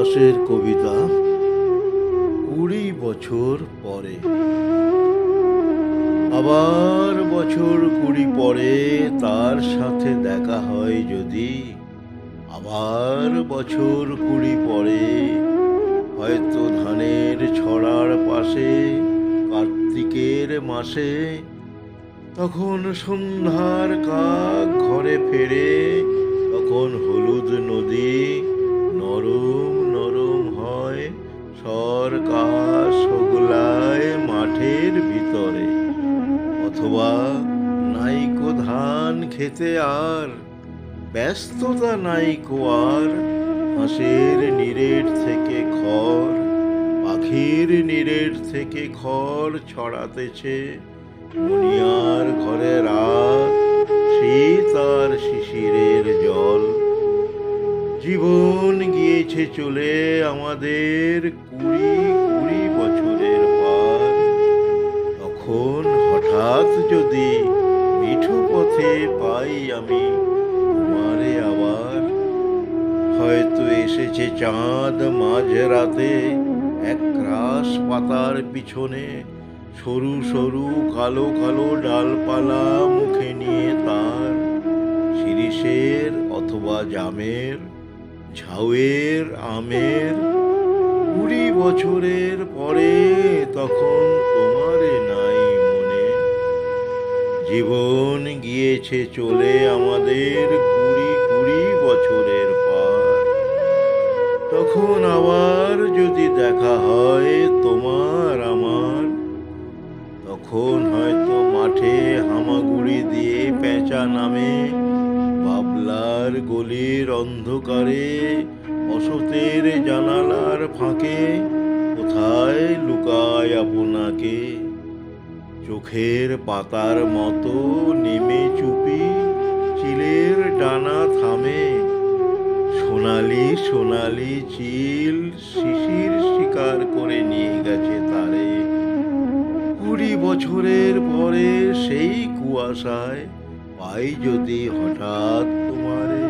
দাশের কবিতা ২০ বছর পরে। আবার বছর ২০ পরে তার সাথে দেখা হয় যদি, আবার বছর ২০ পরে হয়তো ধানের ছড়ার পাশে কার্তিকের মাসে, তখন সন্ধ্যার কাক ঘরে ফেরে, তখন হলুদ নদী নরম নরম হয়, সর কাশ হোগলায় মাঠের ভিতরে। অথবা নাইকো ধান খেতে আর ব্যস্ততা নাইকো আর, হাঁসের নিরেট থেকে খড়, পাখির নিরেট থেকে খড় ছড়াতেছে মুনিয়ার ঘরে রাত, শীত আর শিশিরের জল। জীবন গিয়েছে চলে আমাদের ২০ বছরের পার। তখন হঠাৎ যদি মিঠু পথে পাই আমি তোমারে আবার, হয়তো এসেছে চাঁদ মাঝরাতে একরাশ পাতার পিছনে, সরু সরু কালো কালো ডালপালা মুখে নিয়ে তার, শিরীষের অথবা জামের, ঝাউয়ের আমের। ২০ বছরের পরে তখন তোমারে নাই মনে। জীবন গিয়েছে চলে আমাদের ২০ বছরের পার। তখন আবার যদি দেখা হয় তোমার আমার, তখন হয়তো মাঠে হামাগুড়ি দিয়ে পেঁচা নামে, বাবলার গলির অন্ধকারে বসতের জানালার ফাঁকে কোথায় লুকায় আপনাকে। চোখের পাতার মতো নেমে চুপি চিলের ডানা থামে, সোনালি সোনালি চিল শিশির শিকার করে নিয়ে গেছে তারে। ২০ বছরের পরে সেই কুয়াশায় পাই যদি হঠাৎ তোমারে।